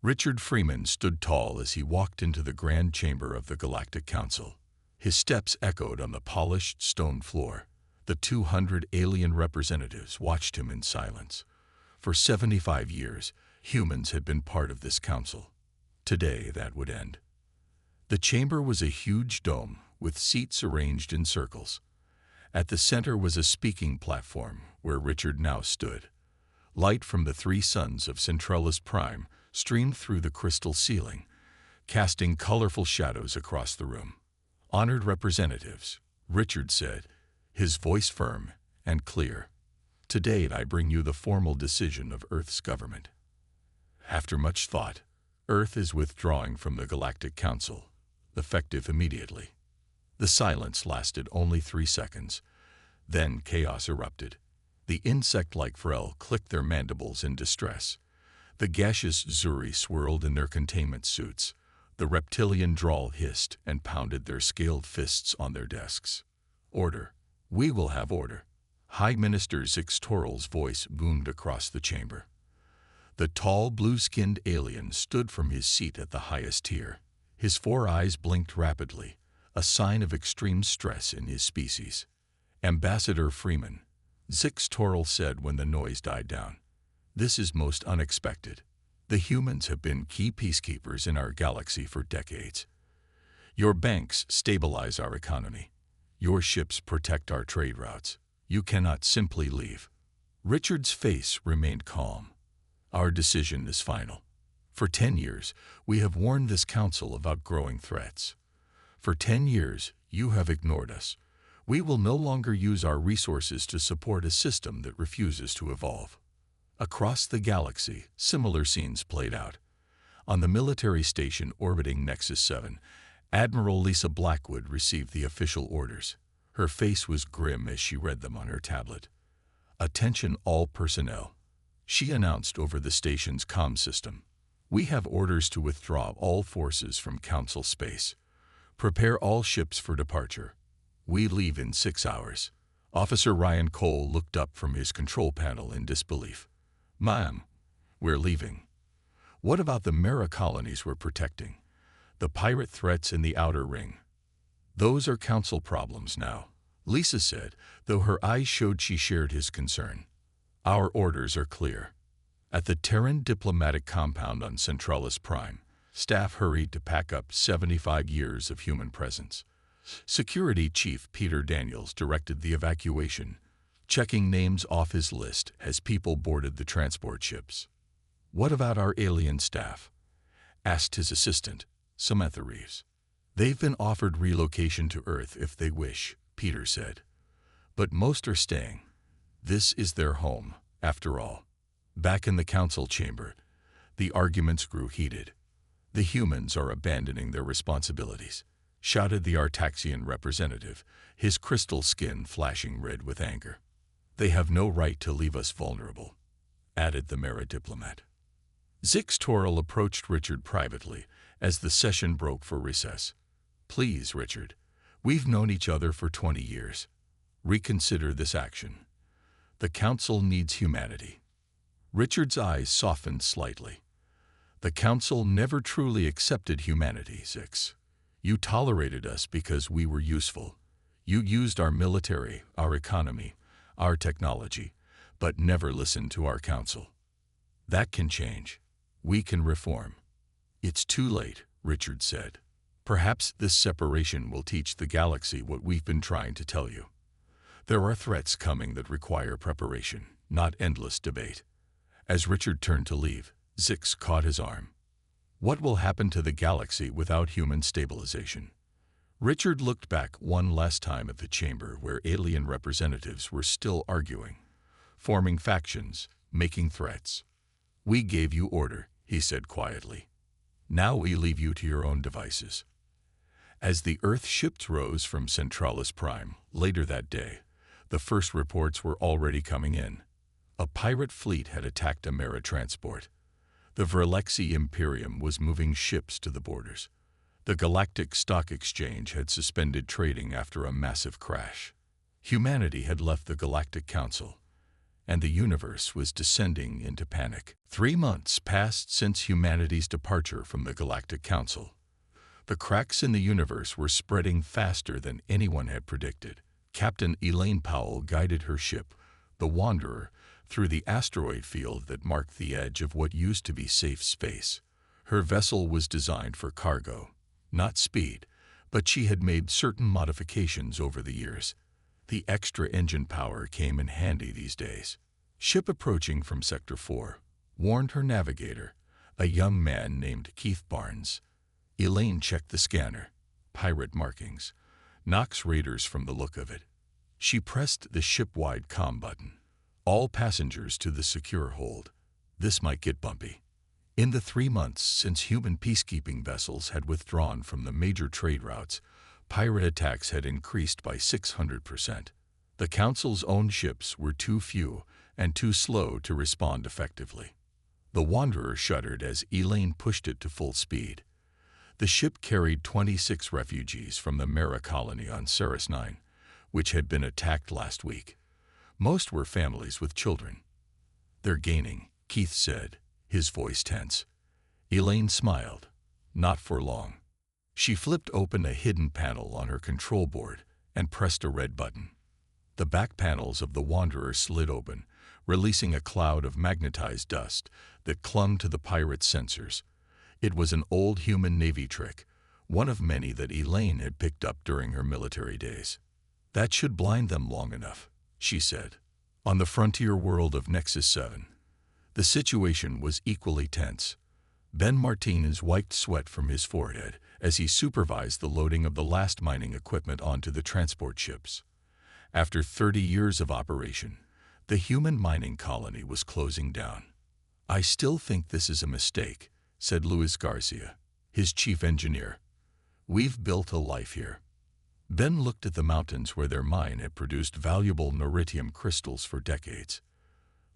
Richard Freeman stood tall as he walked into the grand chamber of the Galactic Council. His steps echoed on the polished stone floor. The 200 alien representatives watched him in silence. For 75 years, humans had been part of this council. Today, that would end. The chamber was a huge dome with seats arranged in circles. At the center was a speaking platform where Richard now stood. Light from the 3 suns of Centralis Prime streamed through the crystal ceiling, casting colorful shadows across the room. "Honored representatives," Richard said, his voice firm and clear. "Today I bring you the formal decision of Earth's government. After much thought, Earth is withdrawing from the Galactic Council, effective immediately." The silence lasted only 3 seconds. Then chaos erupted. The insect-like Frel clicked their mandibles in distress. The gaseous Zuri swirled in their containment suits. The reptilian Drawl hissed and pounded their scaled fists on their desks. "Order. We will have order." High Minister Zixtoral's voice boomed across the chamber. The tall, blue-skinned alien stood from his seat at the highest tier. His 4 eyes blinked rapidly, a sign of extreme stress in his species. "Ambassador Freeman," Zixtoral said when the noise died down, "this is most unexpected. The humans have been key peacekeepers in our galaxy for decades. Your banks stabilize our economy. Your ships protect our trade routes. You cannot simply leave." Richard's face remained calm. "Our decision is final. For 10 years, we have warned this council of outgrowing threats. For 10 years, you have ignored us. We will no longer use our resources to support a system that refuses to evolve." Across the galaxy, similar scenes played out. On the military station orbiting Nexus 7, Admiral Lisa Blackwood received the official orders. Her face was grim as she read them on her tablet. "Attention all personnel," she announced over the station's comm system. "We have orders to withdraw all forces from Council space. Prepare all ships for departure. We leave in 6 hours." Officer Ryan Cole looked up from his control panel in disbelief. "Ma'am, we're leaving. What about the Mera colonies we're protecting? The pirate threats in the Outer Ring?" "Those are Council problems now," Lisa said, though her eyes showed she shared his concern. "Our orders are clear." At the Terran diplomatic compound on Centralis Prime, staff hurried to pack up 75 years of human presence. Security Chief Peter Daniels directed the evacuation, checking names off his list as people boarded the transport ships. "What about our alien staff?" asked his assistant, Samantha Reeves. "They've been offered relocation to Earth if they wish," Peter said. "But most are staying. This is their home, after all." Back in the council chamber, the arguments grew heated. "The humans are abandoning their responsibilities," shouted the Artaxian representative, his crystal skin flashing red with anger. "They have no right to leave us vulnerable," added the Mera diplomat. Zixtoral approached Richard privately as the session broke for recess. "Please, Richard, we've known each other for 20 years. Reconsider this action. The Council needs humanity." Richard's eyes softened slightly. "The Council never truly accepted humanity, Zix. You tolerated us because we were useful. You used our military, our economy, our technology, but never listened to our Council. That can change. We can reform." "It's too late," Richard said. "Perhaps this separation will teach the galaxy what we've been trying to tell you. There are threats coming that require preparation, not endless debate." As Richard turned to leave, Zix caught his arm. "What will happen to the galaxy without human stabilization?" Richard looked back one last time at the chamber where alien representatives were still arguing, forming factions, making threats. "We gave you order," he said quietly. "Now we leave you to your own devices." As the Earth ships rose from Centralis Prime later that day, the first reports were already coming in. A pirate fleet had attacked a Mera transport. The Verlexi Imperium was moving ships to the borders. The Galactic Stock Exchange had suspended trading after a massive crash. Humanity had left the Galactic Council, and the universe was descending into panic. 3 months passed since humanity's departure from the Galactic Council. The cracks in the universe were spreading faster than anyone had predicted. Captain Elaine Powell guided her ship, the Wanderer, through the asteroid field that marked the edge of what used to be safe space. Her vessel was designed for cargo, not speed, but she had made certain modifications over the years. The extra engine power came in handy these days. Ship approaching from Sector 4 warned her navigator, a young man named Keith Barnes. Elaine checked the scanner. Pirate markings. Nox raiders from the look of it. She pressed the ship-wide comm button. All passengers to the secure hold. This might get bumpy. In the 3 months since human peacekeeping vessels had withdrawn from the major trade routes, pirate attacks had increased by 600%. The Council's own ships were too few and too slow to respond effectively. The Wanderer shuddered as Elaine pushed it to full speed. The ship carried 26 refugees from the Mera colony on Ceres 9, which had been attacked last week. Most were families with children. "They're gaining," Keith said, his voice tense. Elaine smiled. Not for long. She flipped open a hidden panel on her control board and pressed a red button. The back panels of the Wanderer slid open, releasing a cloud of magnetized dust that clung to the pirate's sensors. It was an old human Navy trick, one of many that Elaine had picked up during her military days. "That should blind them long enough," she said. On the frontier world of Nexus 7, the situation was equally tense. Ben Martinez wiped sweat from his forehead as he supervised the loading of the last mining equipment onto the transport ships. After 30 years of operation, the human mining colony was closing down. "I still think this is a mistake," said Luis Garcia, his chief engineer. "We've built a life here." Ben looked at the mountains where their mine had produced valuable neritium crystals for decades.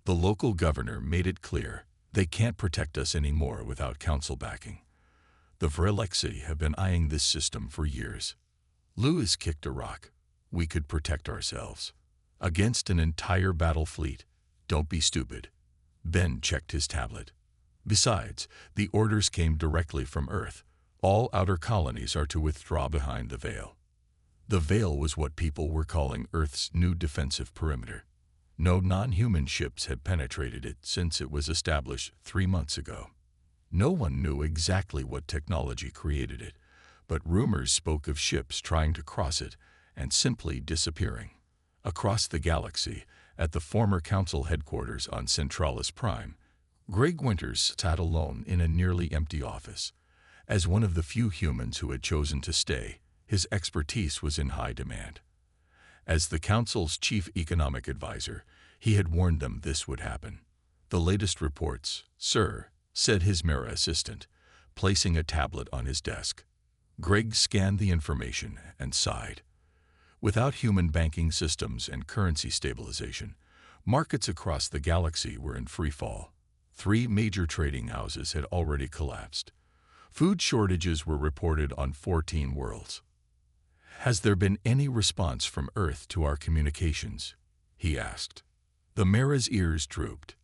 The local governor made it clear they can't protect us anymore without council backing. The Vrelexi have been eyeing this system for years. Lewis kicked a rock. "We could protect ourselves. Against an entire battle fleet. Don't be stupid." Ben checked his tablet. "Besides, the orders came directly from Earth. All outer colonies are to withdraw behind the Veil." The Veil was what people were calling Earth's new defensive perimeter. No non-human ships had penetrated it since it was established 3 months ago. No one knew exactly what technology created it, but rumors spoke of ships trying to cross it and simply disappearing. Across the galaxy, at the former Council headquarters on Centralis Prime, Greg Winters sat alone in a nearly empty office. As one of the few humans who had chosen to stay, his expertise was in high demand. As the Council's chief economic advisor, he had warned them this would happen. "The latest reports, sir," said his Mera assistant, placing a tablet on his desk. Greg scanned the information and sighed. Without human banking systems and currency stabilization, markets across the galaxy were in free fall. 3 major trading houses had already collapsed. Food shortages were reported on 14 worlds. "Has there been any response from Earth to our communications?" he asked. The Mera's ears drooped.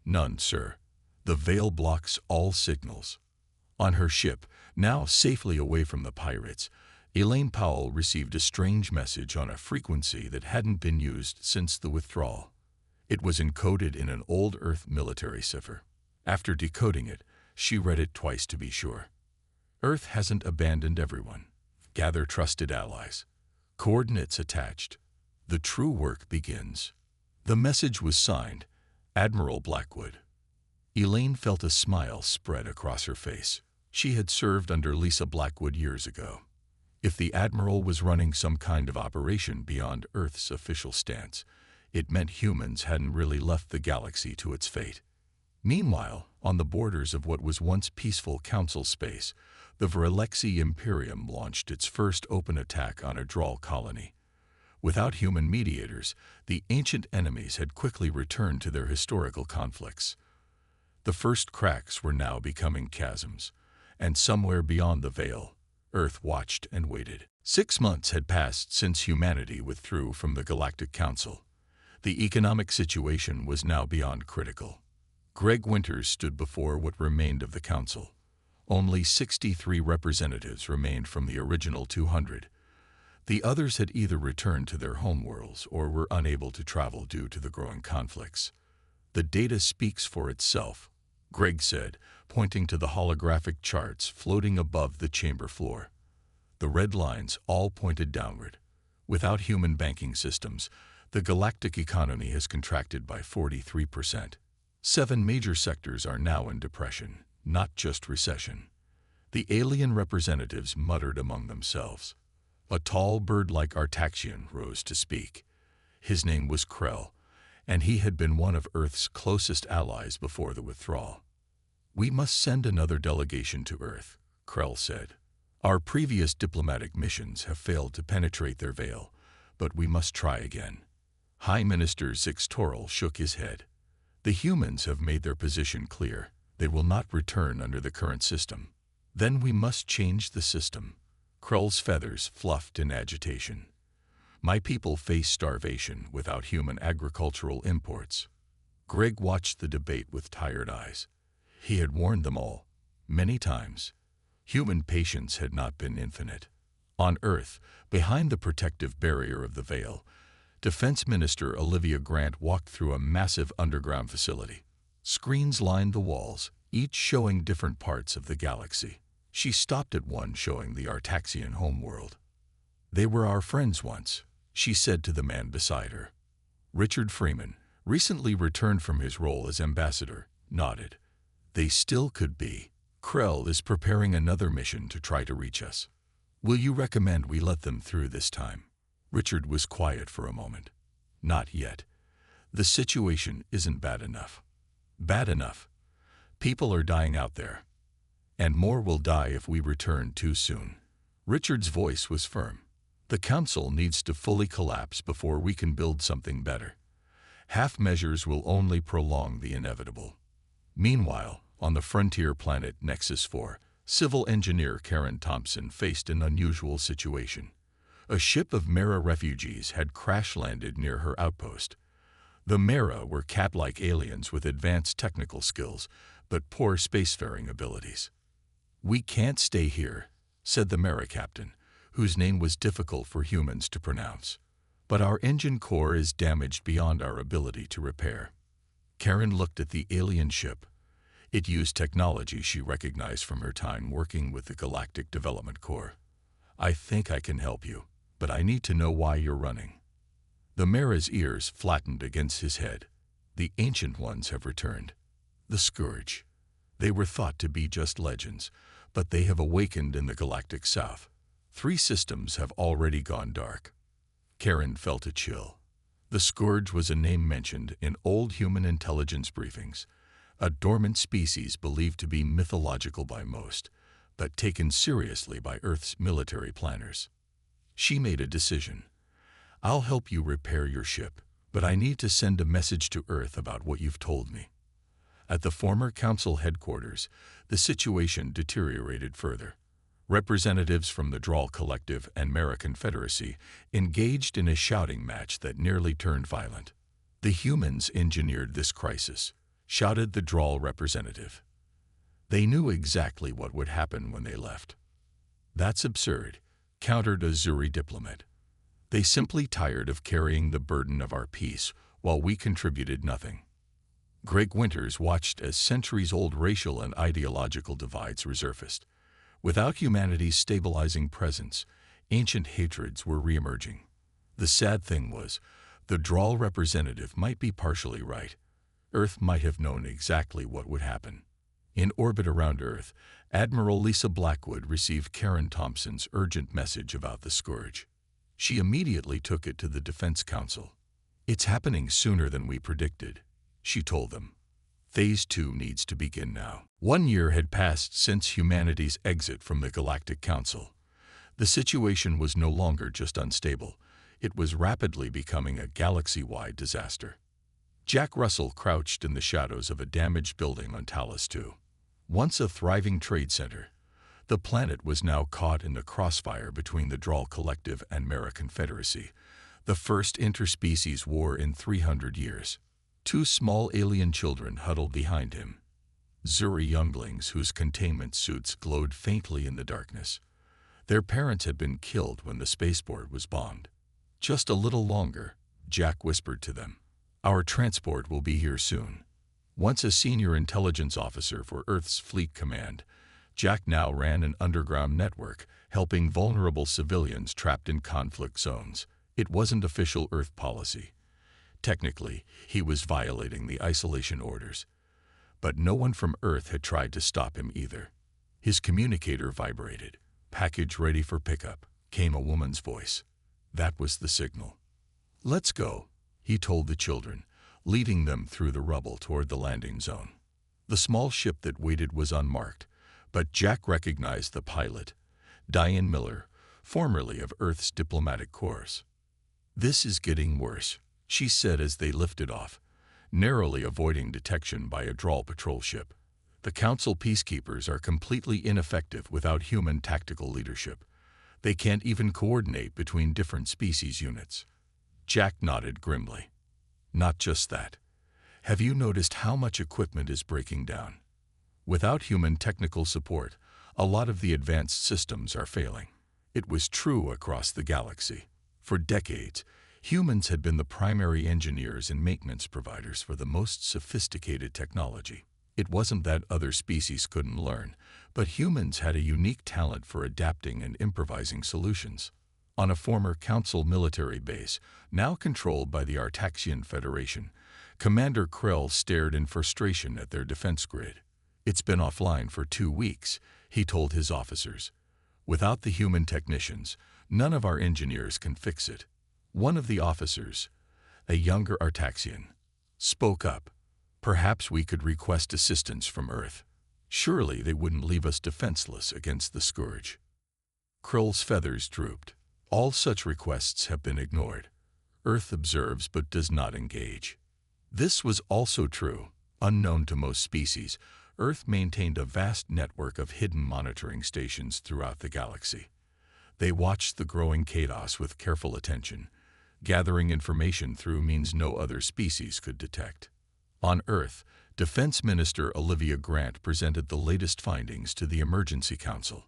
"None, sir. The Veil blocks all signals." On her ship, now safely away from the pirates, Elaine Powell received a strange message on a frequency that hadn't been used since the withdrawal. It was encoded in an old Earth military cipher. After decoding it, she read it twice to be sure. "Earth hasn't abandoned everyone. Gather trusted allies. Coordinates attached. The true work begins." The message was signed, Admiral Blackwood. Elaine felt a smile spread across her face. She had served under Lisa Blackwood years ago. If the Admiral was running some kind of operation beyond Earth's official stance, it meant humans hadn't really left the galaxy to its fate. Meanwhile, on the borders of what was once peaceful Council space, the Vrelexi Imperium launched its first open attack on a Drawl colony. Without human mediators, the ancient enemies had quickly returned to their historical conflicts. The first cracks were now becoming chasms, and somewhere beyond the Veil, Earth watched and waited. 6 months had passed since humanity withdrew from the Galactic Council. The economic situation was now beyond critical. Greg Winters stood before what remained of the council. Only 63 representatives remained from the original 200. The others had either returned to their homeworlds or were unable to travel due to the growing conflicts. "The data speaks for itself," Greg said, pointing to the holographic charts floating above the chamber floor. The red lines all pointed downward. Without human banking systems, the galactic economy has contracted by 43%. 7 major sectors are now in depression, not just recession. The alien representatives muttered among themselves. A tall bird-like Artaxian rose to speak. His name was Krell, and he had been one of Earth's closest allies before the withdrawal. "We must send another delegation to Earth," Krell said. "Our previous diplomatic missions have failed to penetrate their veil, but we must try again." High Minister Zixtoril shook his head. "The humans have made their position clear. They will not return under the current system. Then we must change the system." Krell's feathers fluffed in agitation. "My people face starvation without human agricultural imports." Greg watched the debate with tired eyes. He had warned them all, many times. Human patience had not been infinite. On Earth, behind the protective barrier of the veil, Defense Minister Olivia Grant walked through a massive underground facility. Screens lined the walls, each showing different parts of the galaxy. She stopped at one showing the Artaxian homeworld. "They were our friends once," she said to the man beside her. Richard Freeman, recently returned from his role as ambassador, nodded. "They still could be. Krell is preparing another mission to try to reach us. Will you recommend we let them through this time?" Richard was quiet for a moment. "Not yet. The situation isn't bad enough." "Bad enough? People are dying out there. And more will die if we return too soon." Richard's voice was firm. "The Council needs to fully collapse before we can build something better. Half measures will only prolong the inevitable." Meanwhile, on the frontier planet Nexus 4, civil engineer Karen Thompson faced an unusual situation. A ship of Mera refugees had crash-landed near her outpost. The Mera were cat-like aliens with advanced technical skills, but poor spacefaring abilities. "We can't stay here," said the Mera captain, whose name was difficult for humans to pronounce. "But our engine core is damaged beyond our ability to repair." Karen looked at the alien ship. It used technology she recognized from her time working with the Galactic Development Corps. "I think I can help you, but I need to know why you're running." The Mera's ears flattened against his head. "The Ancient Ones have returned. The Scourge. They were thought to be just legends, but they have awakened in the galactic south. 3 systems have already gone dark." Karen felt a chill. The Scourge was a name mentioned in old human intelligence briefings, a dormant species believed to be mythological by most, but taken seriously by Earth's military planners. She made a decision. "I'll help you repair your ship, but I need to send a message to Earth about what you've told me." At the former Council headquarters, the situation deteriorated further. Representatives from the Drawl Collective and Mera Confederacy engaged in a shouting match that nearly turned violent. "The humans engineered this crisis," shouted the Drawl representative. "They knew exactly what would happen when they left." "That's absurd," countered a Zuri diplomat. "They simply tired of carrying the burden of our peace while we contributed nothing." Greg Winters watched as centuries-old racial and ideological divides resurfaced. Without humanity's stabilizing presence, ancient hatreds were reemerging. The sad thing was, the Drawl representative might be partially right. Earth might have known exactly what would happen. In orbit around Earth, Admiral Lisa Blackwood received Karen Thompson's urgent message about the Scourge. She immediately took it to the Defense Council. "It's happening sooner than we predicted," she told them. "Phase 2 needs to begin now." 1 year had passed since humanity's exit from the Galactic Council. The situation was no longer just unstable. It was rapidly becoming a galaxy-wide disaster. Jack Russell crouched in the shadows of a damaged building on Talos 2. Once a thriving trade center, the planet was now caught in the crossfire between the Drawl Collective and Mera Confederacy. The first interspecies war in 300 years. Two small alien children huddled behind him. Zuri younglings whose containment suits glowed faintly in the darkness. Their parents had been killed when the spaceport was bombed. Just a little longer, Jack whispered to them. Our transport will be here soon. Once a senior intelligence officer for Earth's Fleet Command, Jack now ran an underground network, helping vulnerable civilians trapped in conflict zones. It wasn't official Earth policy. Technically, he was violating the isolation orders. But no one from Earth had tried to stop him either. His communicator vibrated. Package ready for pickup, came a woman's voice. That was the signal. Let's go, he told the children, leading them through the rubble toward the landing zone. The small ship that waited was unmarked, but Jack recognized the pilot, Diane Miller, formerly of Earth's diplomatic corps. This is getting worse, she said as they lifted off, narrowly avoiding detection by a Drawl patrol ship. The Council peacekeepers are completely ineffective without human tactical leadership. They can't even coordinate between different species units. Jack nodded grimly. Not just that. Have you noticed how much equipment is breaking down? Without human technical support, a lot of the advanced systems are failing. It was true across the galaxy. For decades, humans had been the primary engineers and maintenance providers for the most sophisticated technology. It wasn't that other species couldn't learn, but humans had a unique talent for adapting and improvising solutions. On a former Council military base, now controlled by the Artaxian Federation, Commander Krell stared in frustration at their defense grid. It's been offline for 2 weeks, he told his officers. Without the human technicians, none of our engineers can fix it. One of the officers, a younger Artaxian, spoke up. Perhaps we could request assistance from Earth. Surely they wouldn't leave us defenseless against the scourge. Krill's feathers drooped. All such requests have been ignored. Earth observes but does not engage. This was also true. Unknown to most species, Earth maintained a vast network of hidden monitoring stations throughout the galaxy. They watched the growing chaos with careful attention, gathering information through means no other species could detect. On Earth, Defense Minister Olivia Grant presented the latest findings to the Emergency Council.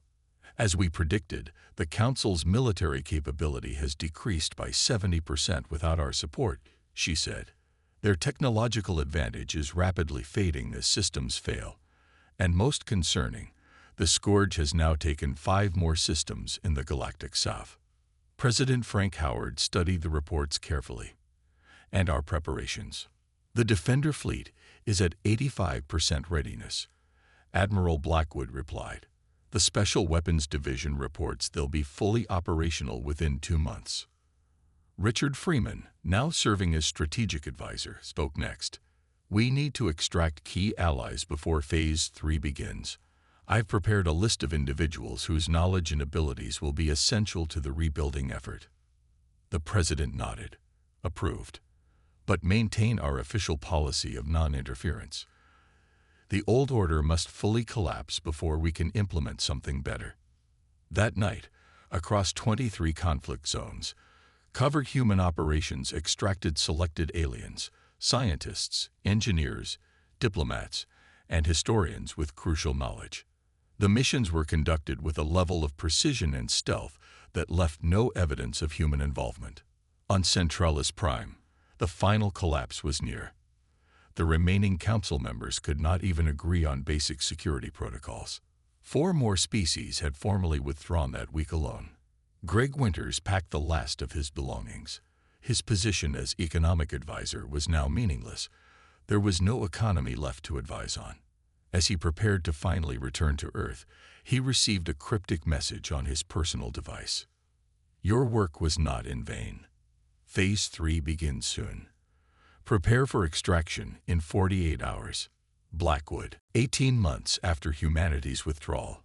As we predicted, the Council's military capability has decreased by 70% without our support, she said. Their technological advantage is rapidly fading as systems fail. And most concerning, the scourge has now taken 5 more systems in the galactic south. President Frank Howard studied the reports carefully. And our preparations. The Defender fleet is at 85% readiness, Admiral Blackwood replied. The Special Weapons Division reports they'll be fully operational within 2 months. Richard Freeman, now serving as strategic advisor, spoke next. We need to extract key allies before Phase 3 begins. I've prepared a list of individuals whose knowledge and abilities will be essential to the rebuilding effort. The President nodded. Approved. But maintain our official policy of non-interference. The old order must fully collapse before we can implement something better. That night, across 23 conflict zones, covert human operations extracted selected aliens, scientists, engineers, diplomats, and historians with crucial knowledge. The missions were conducted with a level of precision and stealth that left no evidence of human involvement. On Centralis Prime, the final collapse was near. The remaining council members could not even agree on basic security protocols. 4 more species had formally withdrawn that week alone. Greg Winters packed the last of his belongings. His position as economic advisor was now meaningless. There was no economy left to advise on. As he prepared to finally return to Earth, he received a cryptic message on his personal device. Your work was not in vain. Phase 3 begins soon. Prepare for extraction in 48 hours. Blackwood. 18 months after humanity's withdrawal,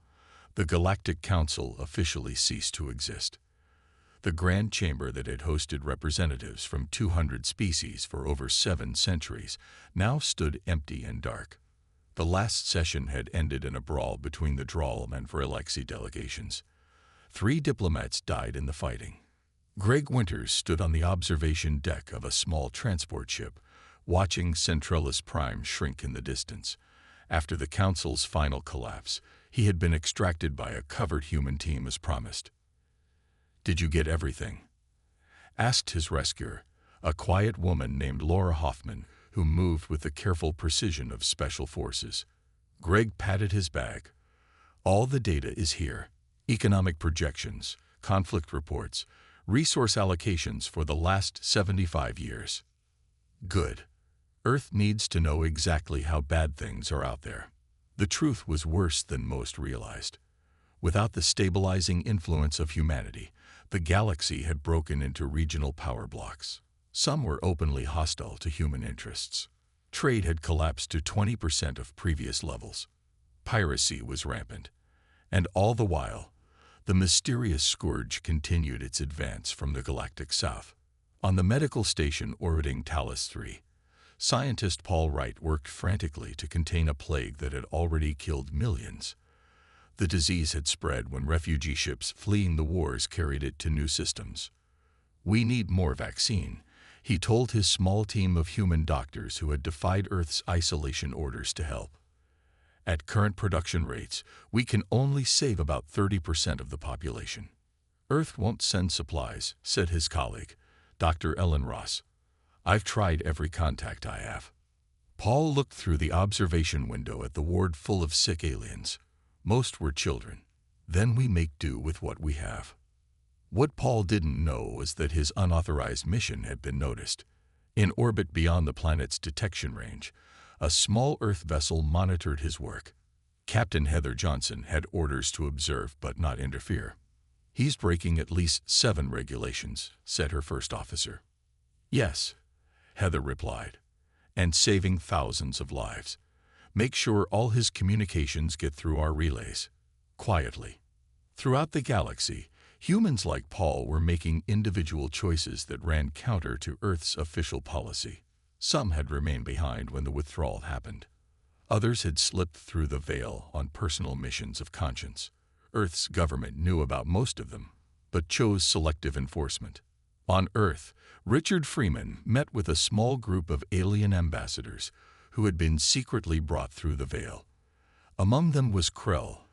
the Galactic Council officially ceased to exist. The Grand Chamber that had hosted representatives from 200 species for over 7 centuries now stood empty and dark. The last session had ended in a brawl between the Drawl and Virelexi delegations. 3 diplomats died in the fighting. Greg Winters stood on the observation deck of a small transport ship, watching Centralis Prime shrink in the distance. After the Council's final collapse, he had been extracted by a covered human team as promised. "Did you get everything?" asked his rescuer, a quiet woman named Laura Hoffman, who moved with the careful precision of special forces. Greg patted his bag. "All the data is here. Economic projections, conflict reports, resource allocations for the last 75 years. Good. Earth needs to know exactly how bad things are out there." The truth was worse than most realized. Without the stabilizing influence of humanity, the galaxy had broken into regional power blocks. Some were openly hostile to human interests. Trade had collapsed to 20% of previous levels. Piracy was rampant. And all the while, the mysterious scourge continued its advance from the galactic south. On the medical station orbiting Talos 3, scientist Paul Wright worked frantically to contain a plague that had already killed millions. The disease had spread when refugee ships fleeing the wars carried it to new systems. "We need more vaccine," he told his small team of human doctors who had defied Earth's isolation orders to help. "At current production rates, we can only save about 30% of the population." "Earth won't send supplies," said his colleague, Dr. Ellen Ross. "I've tried every contact I have." Paul looked through the observation window at the ward full of sick aliens. Most were children. "Then we make do with what we have." What Paul didn't know was that his unauthorized mission had been noticed. In orbit beyond the planet's detection range, a small Earth vessel monitored his work. Captain Heather Johnson had orders to observe but not interfere. "He's breaking at least 7 regulations," said her first officer. "Yes," Heather replied, "and saving thousands of lives. Make sure all his communications get through our relays." Quietly. Throughout the galaxy, humans like Paul were making individual choices that ran counter to Earth's official policy. Some had remained behind when the withdrawal happened. Others had slipped through the veil on personal missions of conscience. Earth's government knew about most of them, but chose selective enforcement. On Earth, Richard Freeman met with a small group of alien ambassadors who had been secretly brought through the veil. Among them was Krell,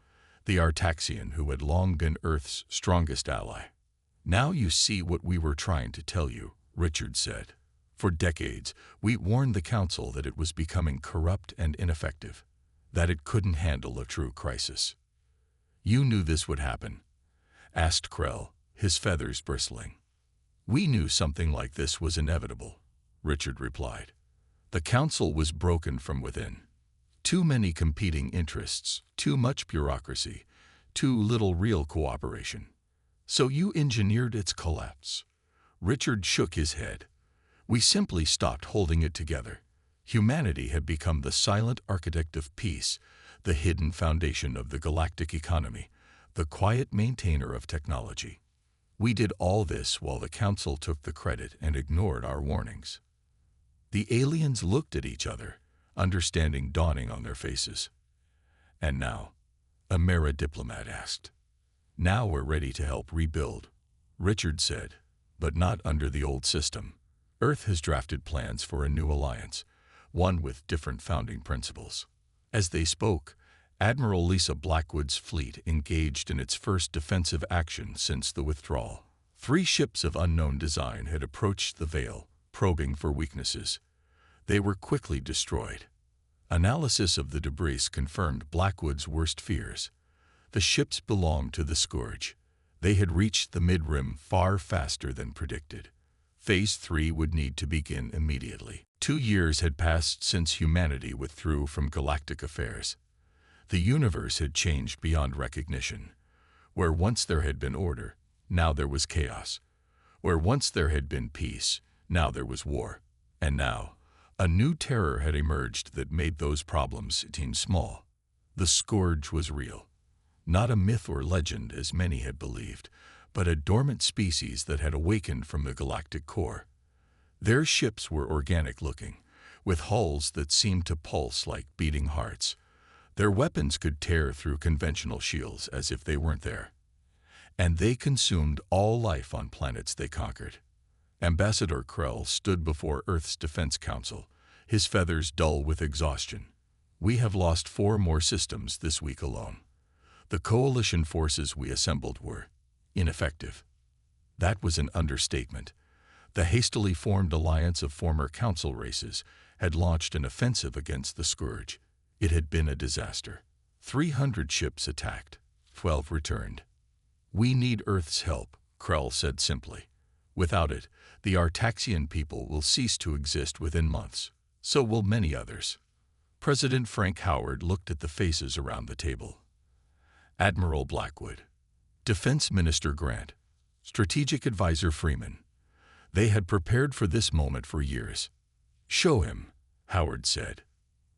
the Artaxian who had long been Earth's strongest ally. "Now you see what we were trying to tell you," Richard said. "For decades, we warned the Council that it was becoming corrupt and ineffective, that it couldn't handle a true crisis." "You knew this would happen?" asked Krell, his feathers bristling. "We knew something like this was inevitable," Richard replied. "The Council was broken from within. Too many competing interests, too much bureaucracy, too little real cooperation. So you engineered its collapse." Richard shook his head. "We simply stopped holding it together. Humanity had become the silent architect of peace, the hidden foundation of the galactic economy, the quiet maintainer of technology. We did all this while the Council took the credit and ignored our warnings." The aliens looked at each other, understanding dawning on their faces. "And now?" a Mera diplomat asked. "Now we're ready to help rebuild," Richard said, "but not under the old system. Earth has drafted plans for a new alliance, one with different founding principles." As they spoke, Admiral Lisa Blackwood's fleet engaged in its first defensive action since the withdrawal. 3 ships of unknown design had approached the Veil, probing for weaknesses. They were quickly destroyed. Analysis of the debris confirmed Blackwood's worst fears. The ships belonged to the Scourge. They had reached the mid-rim far faster than predicted. Phase 3 would need to begin immediately. 2 years had passed since humanity withdrew from galactic affairs. The universe had changed beyond recognition. Where once there had been order, now there was chaos. Where once there had been peace, now there was war. And now, a new terror had emerged that made those problems seem small. The Scourge was real. Not a myth or legend as many had believed, but a dormant species that had awakened from the galactic core. Their ships were organic-looking, with hulls that seemed to pulse like beating hearts. Their weapons could tear through conventional shields as if they weren't there. and they consumed all life on planets they conquered. Ambassador Krell stood before Earth's Defense Council, his feathers dull with exhaustion. We have lost 4 more systems this week alone. The coalition forces we assembled were ineffective. That was an understatement. The hastily formed alliance of former council races had launched an offensive against the Scourge. It had been a disaster. 300 ships attacked. 12 returned. We need Earth's help, Krell said simply. Without it, the Artaxian people will cease to exist within months. So will many others. President Frank Howard looked at the faces around the table. Admiral Blackwood, Defense Minister Grant, Strategic Advisor Freeman. They had prepared for this moment for years. Show him, Howard said.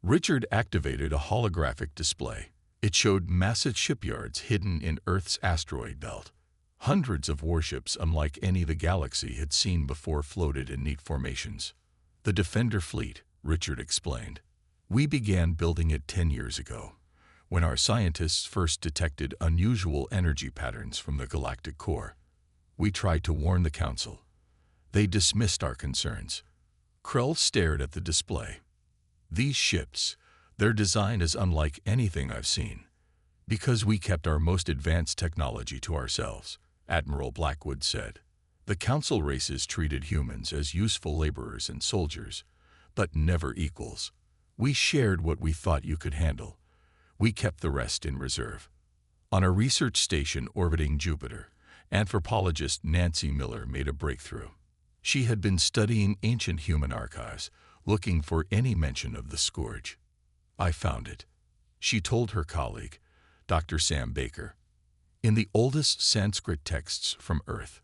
Richard activated a holographic display. It showed massive shipyards hidden in Earth's asteroid belt. Hundreds of warships unlike any the galaxy had seen before floated in neat formations. The Defender Fleet, Richard explained. We began building it 10 years ago, when our scientists first detected unusual energy patterns from the galactic core. We tried to warn the Council. They dismissed our concerns. Krell stared at the display. These ships, their design is unlike anything I've seen. Because we kept our most advanced technology to ourselves, Admiral Blackwood said. The Council races treated humans as useful laborers and soldiers, but never equals. We shared what we thought you could handle. We kept the rest in reserve. On a research station orbiting Jupiter, anthropologist Nancy Miller made a breakthrough. She had been studying ancient human archives, looking for any mention of the Scourge. I found it, she told her colleague, Dr. Sam Baker. In the oldest Sanskrit texts from Earth,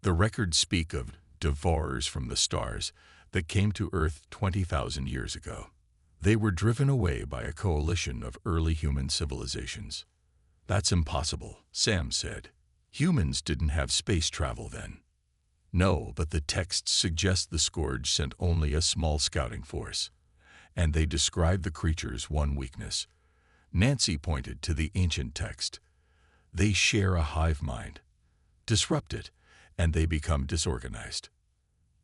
the records speak of devourers from the stars that came to Earth 20,000 years ago. They were driven away by a coalition of early human civilizations. That's impossible, Sam said. Humans didn't have space travel then. No, but the texts suggest the Scourge sent only a small scouting force. And they describe the creature's one weakness. Nancy pointed to the ancient text. They share a hive mind. Disrupt it, and they become disorganized.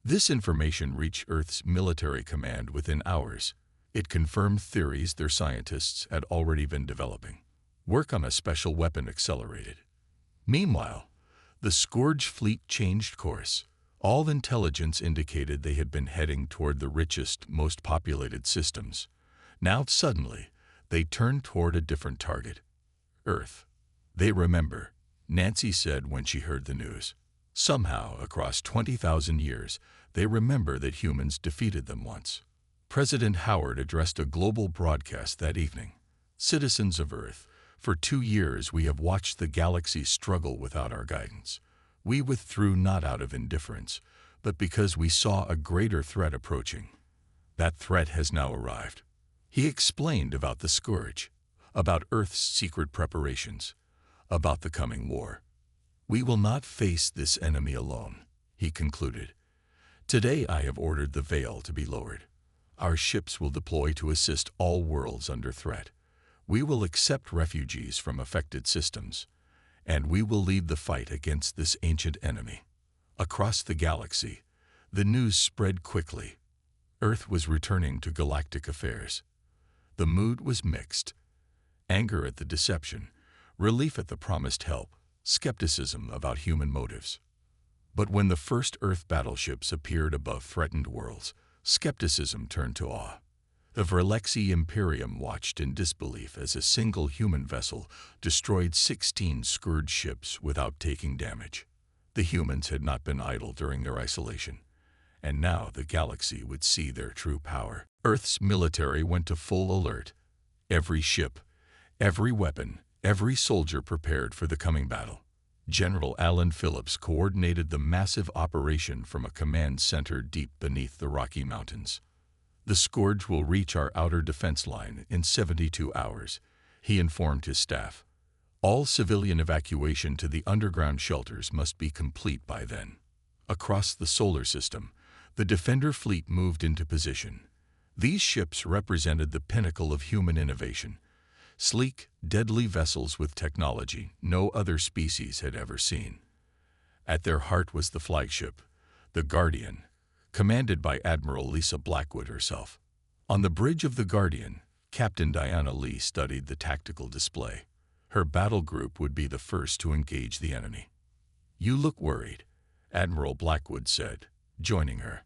This information reached Earth's military command within hours. It confirmed theories their scientists had already been developing. Work on a special weapon accelerated. Meanwhile, the Scourge fleet changed course. All intelligence indicated they had been heading toward the richest, most populated systems. Now, suddenly, they turned toward a different target. Earth. They remember, Nancy said when she heard the news. Somehow, across 20,000 years, they remember that humans defeated them once. President Howard addressed a global broadcast that evening. Citizens of Earth, for 2 years we have watched the galaxy struggle without our guidance. We withdrew not out of indifference, but because we saw a greater threat approaching. That threat has now arrived. He explained about the Scourge, about Earth's secret preparations, about the coming war. We will not face this enemy alone, he concluded. Today I have ordered the veil to be lowered. Our ships will deploy to assist all worlds under threat. We will accept refugees from affected systems, and we will lead the fight against this ancient enemy. Across the galaxy, the news spread quickly. Earth was returning to galactic affairs. The mood was mixed. Anger at the deception, relief at the promised help, skepticism about human motives. But when the first Earth battleships appeared above threatened worlds, skepticism turned to awe. The Verlexi Imperium watched in disbelief as a single human vessel destroyed 16 Scourge ships without taking damage. The humans had not been idle during their isolation, and now the galaxy would see their true power. Earth's military went to full alert. Every ship, every weapon, every soldier prepared for the coming battle. General Alan Phillips coordinated the massive operation from a command center deep beneath the Rocky Mountains. The Scourge will reach our outer defense line in 72 hours, he informed his staff. All civilian evacuation to the underground shelters must be complete by then. Across the solar system, the Defender fleet moved into position. These ships represented the pinnacle of human innovation, sleek, deadly vessels with technology no other species had ever seen. At their heart was the flagship, the Guardian, commanded by Admiral Lisa Blackwood herself. On the bridge of the Guardian, Captain Diana Lee studied the tactical display. Her battle group would be the first to engage the enemy. "You look worried," Admiral Blackwood said, joining her.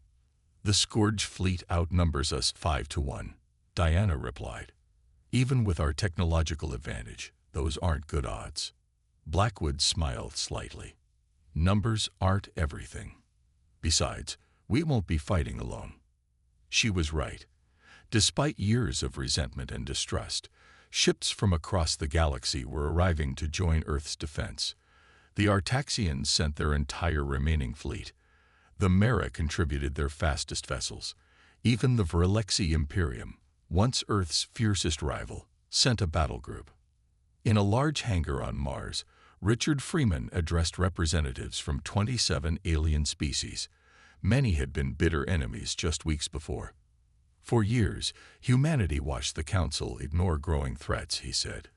"The Scourge fleet outnumbers us 5-1, Diana replied. "Even with our technological advantage, those aren't good odds." Blackwood smiled slightly. "Numbers aren't everything. Besides, we won't be fighting alone." She was right. Despite years of resentment and distrust, ships from across the galaxy were arriving to join Earth's defense. The Artaxians sent their entire remaining fleet. The Mera contributed their fastest vessels. Even the Viralexi Imperium, once Earth's fiercest rival, sent a battle group. In a large hangar on Mars, Richard Freeman addressed representatives from 27 alien species. Many had been bitter enemies just weeks before. "For years, humanity watched the Council ignore growing threats," he said.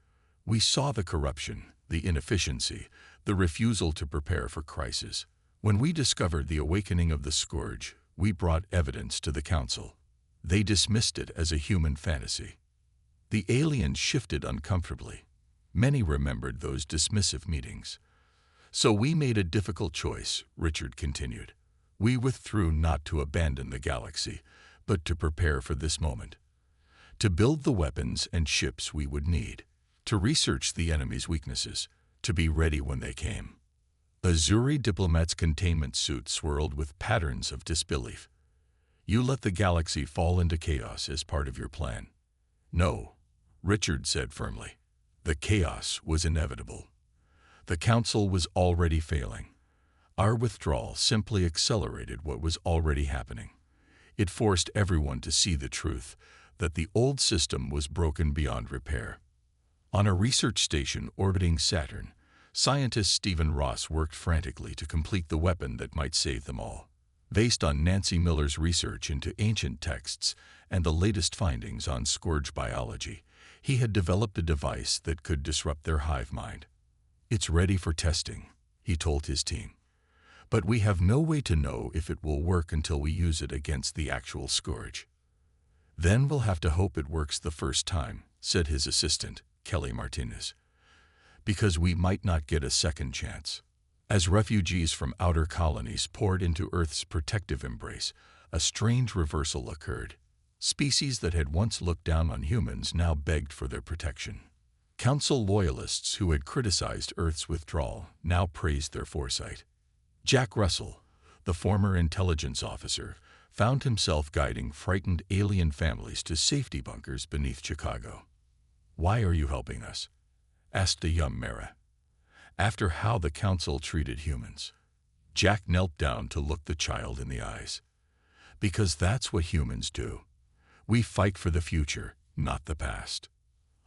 "We saw the corruption, the inefficiency, the refusal to prepare for crisis. When we discovered the awakening of the Scourge, we brought evidence to the Council. They dismissed it as a human fantasy." The aliens shifted uncomfortably. Many remembered those dismissive meetings. "So we made a difficult choice," Richard continued. "We withdrew not to abandon the galaxy, but to prepare for this moment. To build the weapons and ships we would need. To research the enemy's weaknesses. To be ready when they came." Azuri Diplomat's containment suit swirled with patterns of disbelief. "You let the galaxy fall into chaos as part of your plan." "No," Richard said firmly. "The chaos was inevitable. The Council was already failing. Our withdrawal simply accelerated what was already happening. It forced everyone to see the truth, that the old system was broken beyond repair." On a research station orbiting Saturn, scientist Stephen Ross worked frantically to complete the weapon that might save them all. Based on Nancy Miller's research into ancient texts and the latest findings on Scourge biology, he had developed a device that could disrupt their hive mind. "It's ready for testing," he told his team. "But we have no way to know if it will work until we use it against the actual Scourge." "Then we'll have to hope it works the first time," said his assistant, Kelly Martinez. "Because we might not get a second chance." As refugees from outer colonies poured into Earth's protective embrace, a strange reversal occurred. Species that had once looked down on humans now begged for their protection. Council loyalists who had criticized Earth's withdrawal now praised their foresight. Jack Russell, the former intelligence officer, found himself guiding frightened alien families to safety bunkers beneath Chicago. "Why are you helping us?" asked a young Mera. "After how the Council treated humans." Jack knelt down to look the child in the eyes. "Because that's what humans do. We fight for the future, not the past."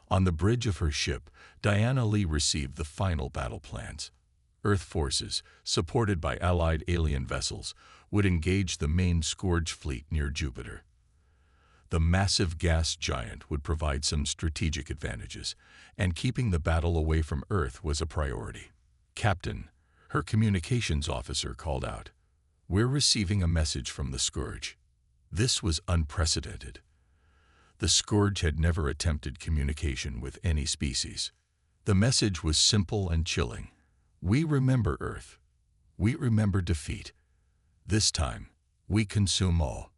On the bridge of her ship, Diana Lee received the final battle plans. Earth forces, supported by allied alien vessels, would engage the main Scourge fleet near Jupiter. The massive gas giant would provide some strategic advantages, and keeping the battle away from Earth was a priority. "Captain," her communications officer called out, "we're receiving a message from the Scourge." This was unprecedented. The Scourge had never attempted communication with any species. The message was simple and chilling. "We remember Earth. We remember defeat. This time, we consume all."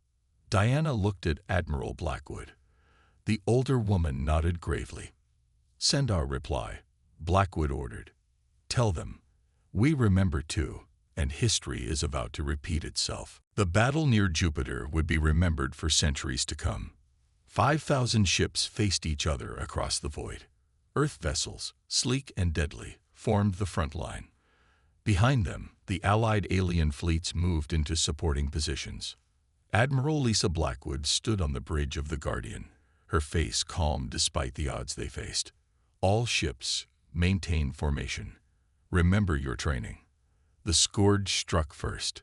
Diana looked at Admiral Blackwood. The older woman nodded gravely. "Send our reply," Blackwood ordered. "Tell them, we remember too, and history is about to repeat itself." The battle near Jupiter would be remembered for centuries to come. 5,000 ships faced each other across the void. Earth vessels, sleek and deadly, formed the front line. Behind them, the Allied alien fleets moved into supporting positions. Admiral Lisa Blackwood stood on the bridge of the Guardian, her face calm despite the odds they faced. "All ships, maintain formation. Remember your training." The Scourge struck first.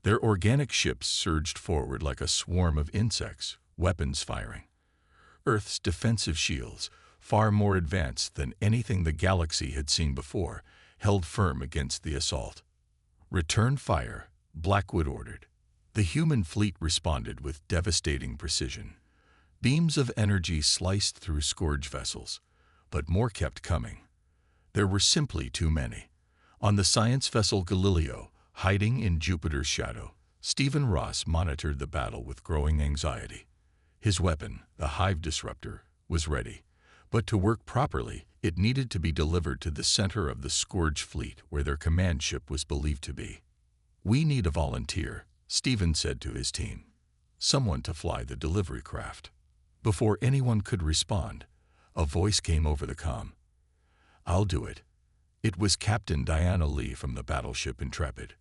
Their organic ships surged forward like a swarm of insects, weapons firing. Earth's defensive shields, far more advanced than anything the galaxy had seen before, held firm against the assault. "Return fire," Blackwood ordered. The human fleet responded with devastating precision. Beams of energy sliced through Scourge vessels, but more kept coming. There were simply too many. On the science vessel Galileo, hiding in Jupiter's shadow, Stephen Ross monitored the battle with growing anxiety. His weapon, the Hive Disruptor, was ready, but to work properly, it needed to be delivered to the center of the Scourge fleet where their command ship was believed to be. "We need a volunteer," Stephen said to his team. "Someone to fly the delivery craft." Before anyone could respond, a voice came over the comm. "I'll do it." It was Captain Diana Lee from the battleship Intrepid.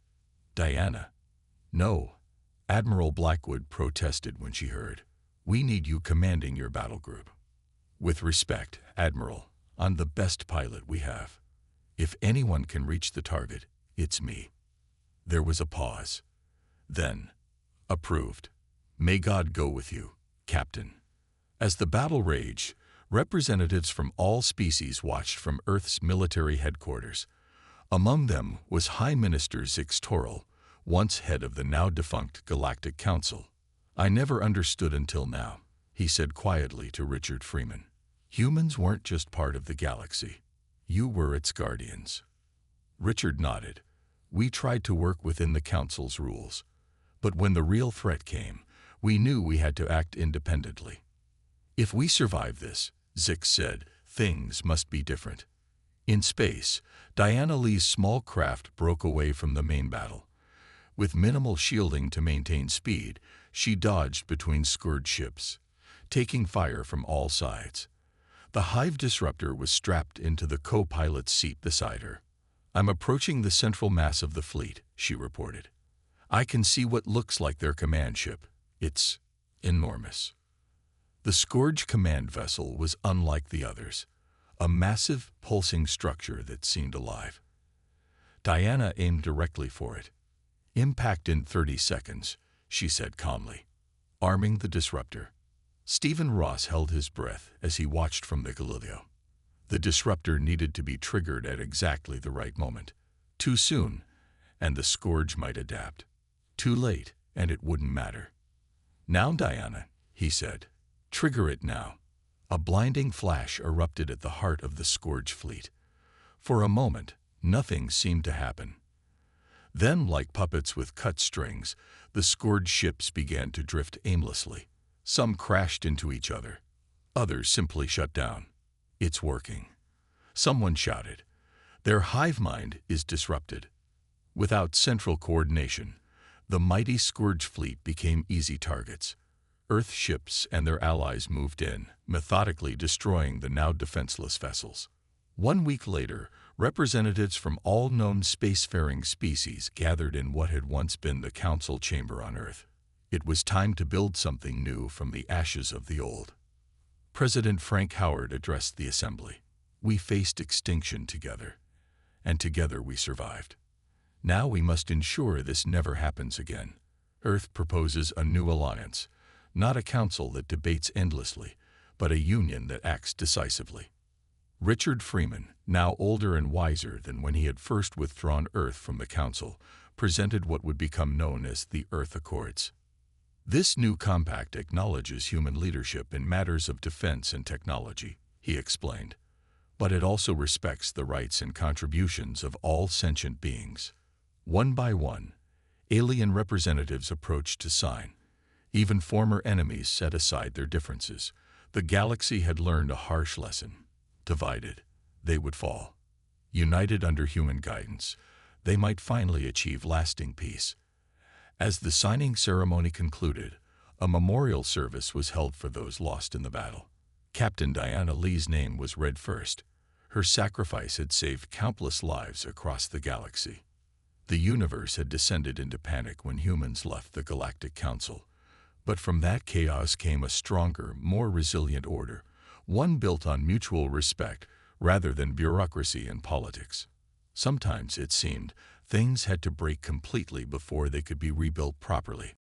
"Diana?" "No," Admiral Blackwood protested when she heard. "We need you commanding your battle group." "With respect, Admiral, I'm the best pilot we have. If anyone can reach the target, it's me." There was a pause. Then, "Approved. May God go with you, Captain." As the battle raged, representatives from all species watched from Earth's military headquarters. Among them was High Minister Zix Toril, once head of the now-defunct Galactic Council. "I never understood until now," he said quietly to Richard Freeman. "Humans weren't just part of the galaxy. You were its guardians." Richard nodded. "We tried to work within the Council's rules. But when the real threat came, we knew we had to act independently." "If we survive this," Zix said, "things must be different." In space, Diana Lee's small craft broke away from the main battle. With minimal shielding to maintain speed, she dodged between Scourge ships, taking fire from all sides. The Hive Disruptor was strapped into the co-pilot's seat beside her. "I'm approaching the central mass of the fleet," she reported. "I can see what looks like their command ship. It's enormous." The Scourge command vessel was unlike the others, a massive, pulsing structure that seemed alive. Diana aimed directly for it. "Impact in 30 seconds, she said calmly. "Arming the disruptor." Stephen Ross held his breath as he watched from the Galileo. The disruptor needed to be triggered at exactly the right moment. Too soon, and the Scourge might adapt. Too late, and it wouldn't matter. "Now, Diana," he said. "Trigger it now." A blinding flash erupted at the heart of the Scourge fleet. For a moment, nothing seemed to happen. Then, like puppets with cut strings, the Scourge ships began to drift aimlessly. Some crashed into each other. Others simply shut down. "It's working," someone shouted. "Their hive mind is disrupted." Without central coordination, the mighty Scourge fleet became easy targets. Earth ships and their allies moved in, methodically destroying the now defenseless vessels. 1 week later, representatives from all known spacefaring species gathered in what had once been the council chamber on Earth. It was time to build something new from the ashes of the old. President Frank Howard addressed the assembly. "We faced extinction together, and together we survived. Now we must ensure this never happens again. Earth proposes a new alliance, not a council that debates endlessly, but a union that acts decisively." Richard Freeman, now older and wiser than when he had first withdrawn Earth from the council, presented what would become known as the Earth Accords. "This new compact acknowledges human leadership in matters of defense and technology," he explained, "but it also respects the rights and contributions of all sentient beings." One by one, alien representatives approached to sign. Even former enemies set aside their differences. The galaxy had learned a harsh lesson. Divided, they would fall. United under human guidance, they might finally achieve lasting peace. As the signing ceremony concluded, a memorial service was held for those lost in the battle. Captain Diana Lee's name was read first. Her sacrifice had saved countless lives across the galaxy. The universe had descended into panic when humans left the Galactic Council. But from that chaos came a stronger, more resilient order, one built on mutual respect rather than bureaucracy and politics. Sometimes, it seemed, things had to break completely before they could be rebuilt properly.